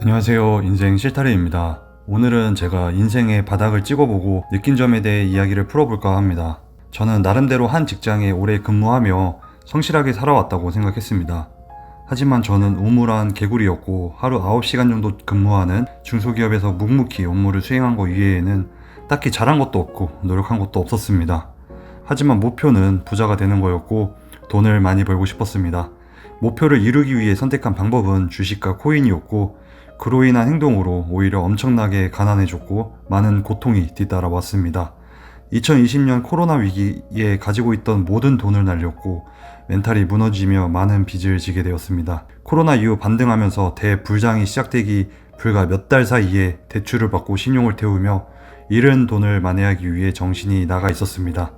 안녕하세요. 인생 실타래입니다. 오늘은 제가 인생의 바닥을 찍어보고 느낀 점에 대해 이야기를 풀어볼까 합니다. 저는 나름대로 한 직장에 오래 근무하며 성실하게 살아왔다고 생각했습니다. 하지만 저는 우물한 개구리였고 하루 9시간 정도 근무하는 중소기업에서 묵묵히 업무를 수행한 것 이외에는 딱히 잘한 것도 없고 노력한 것도 없었습니다. 하지만 목표는 부자가 되는 거였고 돈을 많이 벌고 싶었습니다. 목표를 이루기 위해 선택한 방법은 주식과 코인이었고 그로 인한 행동으로 오히려 엄청나게 가난해졌고 많은 고통이 뒤따라왔습니다. 2020년 코로나 위기에 가지고 있던 모든 돈을 날렸고 멘탈이 무너지며 많은 빚을 지게 되었습니다. 코로나 이후 반등하면서 대불장이 시작되기 불과 몇 달 사이에 대출을 받고 신용을 태우며 잃은 돈을 만회하기 위해 정신이 나가 있었습니다.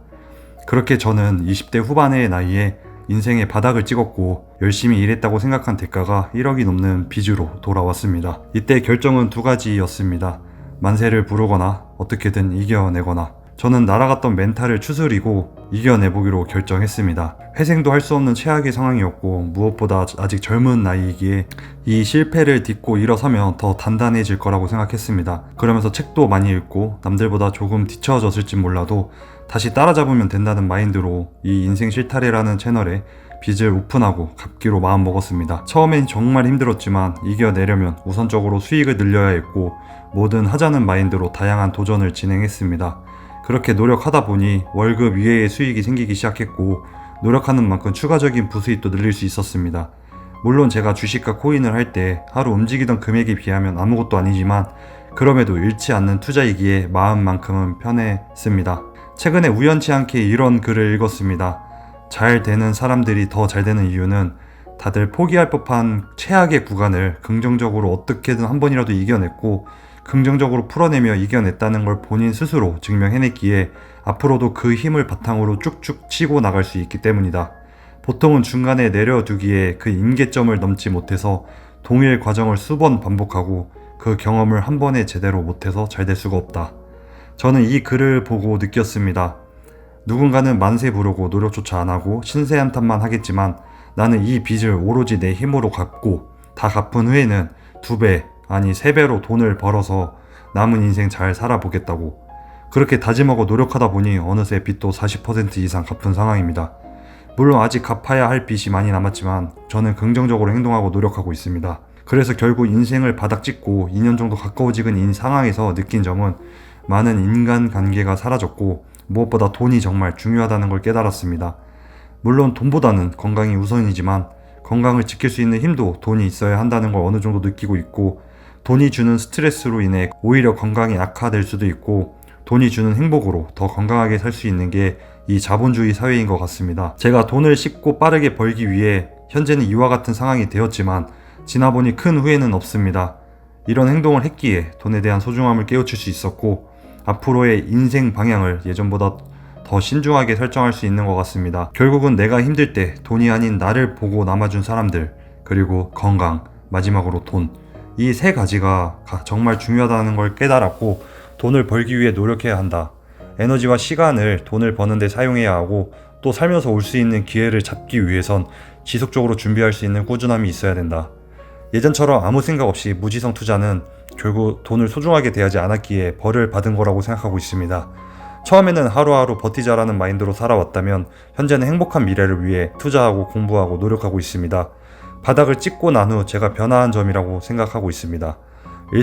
그렇게 저는 20대 후반의 나이에 인생의 바닥을 찍었고 열심히 일했다고 생각한 대가가 1억이 넘는 빚으로 돌아왔습니다. 이때 결정은 두 가지였습니다. 만세를 부르거나 어떻게든 이겨내거나. 저는 날아갔던 멘탈을 추스리고 이겨내보기로 결정했습니다. 회생도 할 수 없는 최악의 상황이었고 무엇보다 아직 젊은 나이이기에 이 실패를 딛고 일어서면 더 단단해질 거라고 생각했습니다. 그러면서 책도 많이 읽고 남들보다 조금 뒤처졌을진 몰라도 다시 따라잡으면 된다는 마인드로 이 인생 실타래라는 채널에 빚을 오픈하고 갚기로 마음먹었습니다. 처음엔 정말 힘들었지만 이겨내려면 우선적으로 수익을 늘려야 했고 뭐든 하자는 마인드로 다양한 도전을 진행했습니다. 그렇게 노력하다 보니 월급 이외의 수익이 생기기 시작했고 노력하는 만큼 추가적인 부수입도 늘릴 수 있었습니다. 물론 제가 주식과 코인을 할 때 하루 움직이던 금액에 비하면 아무것도 아니지만 그럼에도 잃지 않는 투자이기에 마음만큼은 편했습니다. 최근에 우연치 않게 이런 글을 읽었습니다. 잘 되는 사람들이 더 잘 되는 이유는 다들 포기할 법한 최악의 구간을 긍정적으로 어떻게든 한 번이라도 이겨냈고 긍정적으로 풀어내며 이겨냈다는 걸 본인 스스로 증명해냈기에 앞으로도 그 힘을 바탕으로 쭉쭉 치고 나갈 수 있기 때문이다. 보통은 중간에 내려두기에 그 임계점을 넘지 못해서 동일 과정을 수번 반복하고 그 경험을 한 번에 제대로 못해서 잘 될 수가 없다. 저는 이 글을 보고 느꼈습니다. 누군가는 만세 부르고 노력조차 안 하고 신세 한탄만 하겠지만 나는 이 빚을 오로지 내 힘으로 갚고 다 갚은 후에는 2배 아니 3배로 돈을 벌어서 남은 인생 잘 살아보겠다고 그렇게 다짐하고 노력하다 보니 어느새 빚도 40% 이상 갚은 상황입니다. 물론 아직 갚아야 할 빚이 많이 남았지만 저는 긍정적으로 행동하고 노력하고 있습니다. 그래서 결국 인생을 바닥 찍고 2년 정도 가까워지는 이 상황에서 느낀 점은 많은 인간관계가 사라졌고 무엇보다 돈이 정말 중요하다는 걸 깨달았습니다. 물론 돈보다는 건강이 우선이지만 건강을 지킬 수 있는 힘도 돈이 있어야 한다는 걸 어느 정도 느끼고 있고 돈이 주는 스트레스로 인해 오히려 건강이 악화될 수도 있고 돈이 주는 행복으로 더 건강하게 살 수 있는 게 이 자본주의 사회인 것 같습니다. 제가 돈을 쉽고 빠르게 벌기 위해 현재는 이와 같은 상황이 되었지만 지나보니 큰 후회는 없습니다. 이런 행동을 했기에 돈에 대한 소중함을 깨우칠 수 있었고 앞으로의 인생 방향을 예전보다 더 신중하게 설정할 수 있는 것 같습니다. 결국은 내가 힘들 때 돈이 아닌 나를 보고 남아준 사람들, 그리고 건강, 마지막으로 돈. 이 세 가지가 정말 중요하다는 걸 깨달았고 돈을 벌기 위해 노력해야 한다. 에너지와 시간을 돈을 버는 데 사용해야 하고 또 살면서 올 수 있는 기회를 잡기 위해선 지속적으로 준비할 수 있는 꾸준함이 있어야 된다. 예전처럼 아무 생각 없이 무지성 투자는 결국 돈을 소중하게 대하지 않았기에 벌을 받은 거라고 생각하고 있습니다. 처음에는 하루하루 버티자라는 마인드로 살아왔다면 현재는 행복한 미래를 위해 투자하고 공부하고 노력하고 있습니다. 바닥을 찍고 난 후 제가 변화한 점이라고 생각하고 있습니다.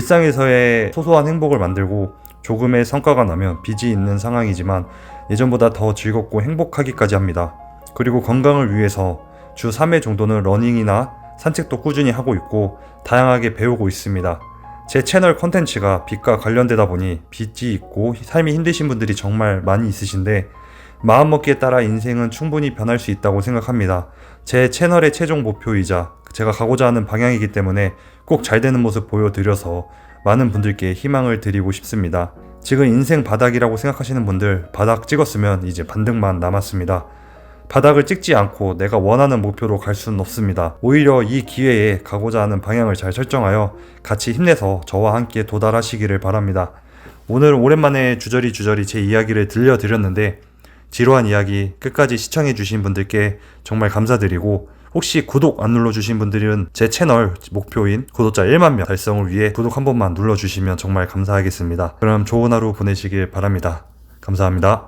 일상에서의 소소한 행복을 만들고 조금의 성과가 나면 빚이 있는 상황이지만 예전보다 더 즐겁고 행복하기까지 합니다. 그리고 건강을 위해서 주 3회 정도는 러닝이나 산책도 꾸준히 하고 있고 다양하게 배우고 있습니다. 제 채널 컨텐츠가 빚과 관련되다 보니 빚이 있고 삶이 힘드신 분들이 정말 많이 있으신데 마음먹기에 따라 인생은 충분히 변할 수 있다고 생각합니다. 제 채널의 최종 목표이자 제가 가고자 하는 방향이기 때문에 꼭 잘 되는 모습 보여드려서 많은 분들께 희망을 드리고 싶습니다. 지금 인생 바닥이라고 생각하시는 분들 바닥 찍었으면 이제 반등만 남았습니다. 바닥을 찍지 않고 내가 원하는 목표로 갈 수는 없습니다. 오히려 이 기회에 가고자 하는 방향을 잘 설정하여 같이 힘내서 저와 함께 도달하시기를 바랍니다. 오늘은 오랜만에 주저리 제 이야기를 들려드렸는데 지루한 이야기 끝까지 시청해주신 분들께 정말 감사드리고 혹시 구독 안 눌러주신 분들은 제 채널 목표인 구독자 1만 명 달성을 위해 구독 한 번만 눌러주시면 정말 감사하겠습니다. 그럼 좋은 하루 보내시길 바랍니다. 감사합니다.